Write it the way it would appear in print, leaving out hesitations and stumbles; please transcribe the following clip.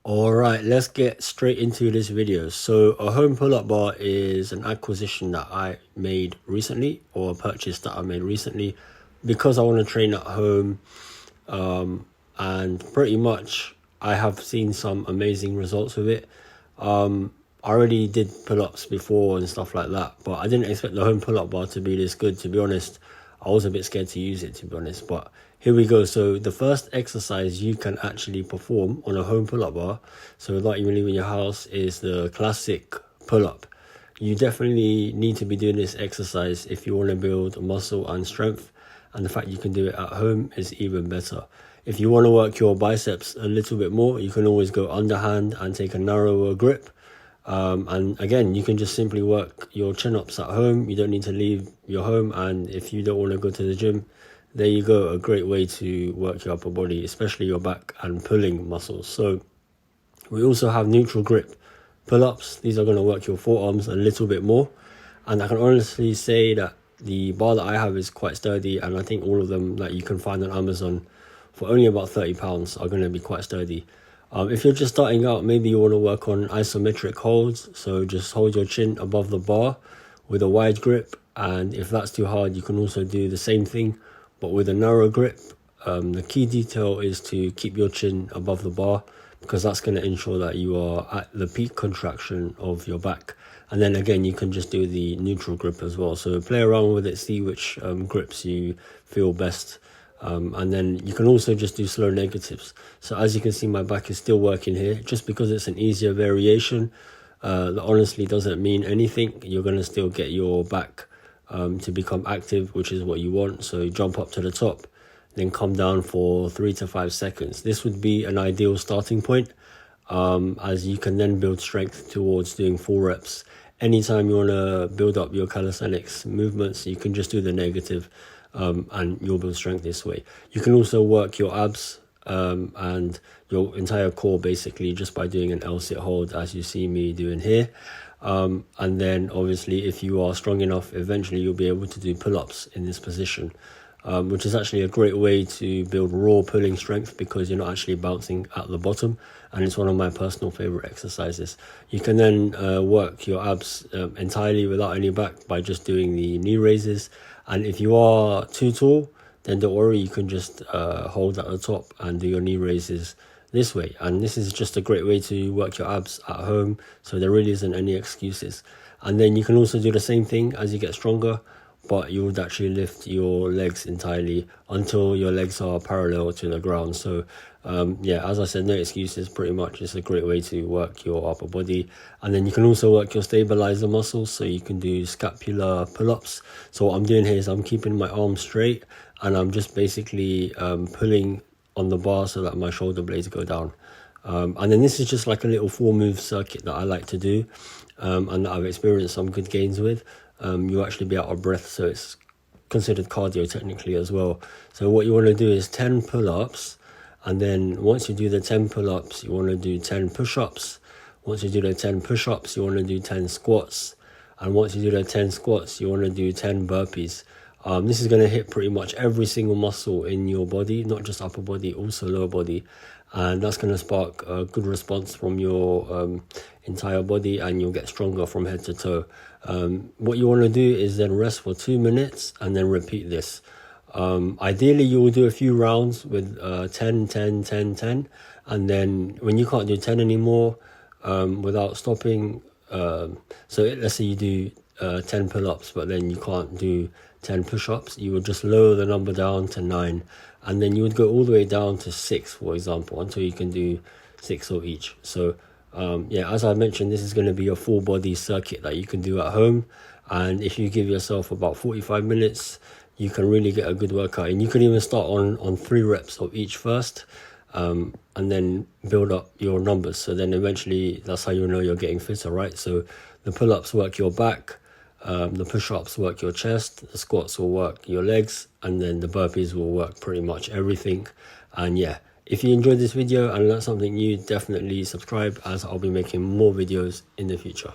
Alright, let's get straight into this video. So a home pull-up bar is an acquisition that I made recently, or a purchase that I made recently, because I want to train at home. And pretty much I have seen some amazing results with it. I already did pull-ups before and stuff like that, but I didn't expect the home pull-up bar to be this good, to be honest. I was a bit scared to use it, to be honest, but here we go. So the first exercise you can actually perform on a home pull-up bar, so without even leaving your house, is the classic pull-up. You definitely need to be doing this exercise if you want to build muscle and strength, and the fact you can do it at home is even better. If you want to work your biceps a little bit more, you can always go underhand and take a narrower grip. And again, you can just simply work your chin-ups at home. You don't need to leave your home. And if you don't want to go to the gym, there you go, a great way to work your upper body, especially your back and pulling muscles. So we also have neutral grip pull-ups. These are going to work your forearms a little bit more. And I can honestly say that the bar that I have is quite sturdy, and I think all of them that you can find on Amazon for only about £30 are going to be quite sturdy. If you're just starting out, maybe you want to work on isometric holds. So just hold your chin above the bar with a wide grip. And if that's too hard, you can also do the same thing, but with a narrow grip. The key detail is to keep your chin above the bar, because that's going to ensure that you are at the peak contraction of your back. And then again, you can just do the neutral grip as well. So play around with it, see which grips you feel best. And then you can also just do slow negatives. So as you can see, my back is still working here. Just because it's an easier variation, that honestly doesn't mean anything. You're going to still get your back to become active, which is what you want. So you jump up to the top, then come down for 3 to 5 seconds. This would be an ideal starting point, as you can then build strength towards doing full reps. Anytime you want to build up your calisthenics movements, you can just do the negative. And you'll build strength this way. You can also work your abs and your entire core basically just by doing an L-sit hold, as you see me doing here. And then obviously if you are strong enough, eventually you'll be able to do pull-ups in this position, which is actually a great way to build raw pulling strength, because you're not actually bouncing at the bottom, and it's one of my personal favorite exercises. You can then work your abs entirely without any back by just doing the knee raises. And if you are too tall, then don't worry, you can just hold at the top and do your knee raises this way. And this is just a great way to work your abs at home, so there really isn't any excuses. And then you can also do the same thing as you get stronger, but you would actually lift your legs entirely until your legs are parallel to the ground. So yeah, as I said, no excuses pretty much. It's a great way to work your upper body. And then you can also work your stabilizer muscles, so you can do scapular pull-ups. So what I'm doing here is I'm keeping my arms straight, and I'm just basically pulling on the bar so that my shoulder blades go down. And then this is just like a little 4-move circuit that I like to do, and that I've experienced some good gains with. You'll actually be out of breath, so it's considered cardio technically as well. So what you want to do is 10 pull-ups, and then once you do the 10 pull-ups, you want to do 10 push-ups. Once you do the 10 push-ups, you want to do 10 squats, and once you do the 10 squats, you want to do 10 burpees. This is going to hit pretty much every single muscle in your body, not just upper body, also lower body, and that's going to spark a good response from your entire body, and you'll get stronger from head to toe. What you want to do is then rest for 2 minutes and then repeat this. Ideally you will do a few rounds with 10, 10, 10, 10, and then when you can't do 10 anymore without stopping, so let's say you do 10 pull-ups, but then you can't do 10 push-ups, you would just lower the number down to 9, and then you would go all the way down to 6, for example, until you can do 6 of each. So yeah, as I mentioned, this is going to be a full body circuit that you can do at home, and if you give yourself about 45 minutes, you can really get a good workout. And you can even start on 3 reps of each first, and then build up your numbers. So then eventually that's how you know you're getting fitter, right? So the pull-ups work your back, the push-ups work your chest, the squats will work your legs, and then the burpees will work pretty much everything. And yeah, if you enjoyed this video and learned something new, definitely subscribe, as I'll be making more videos in the future.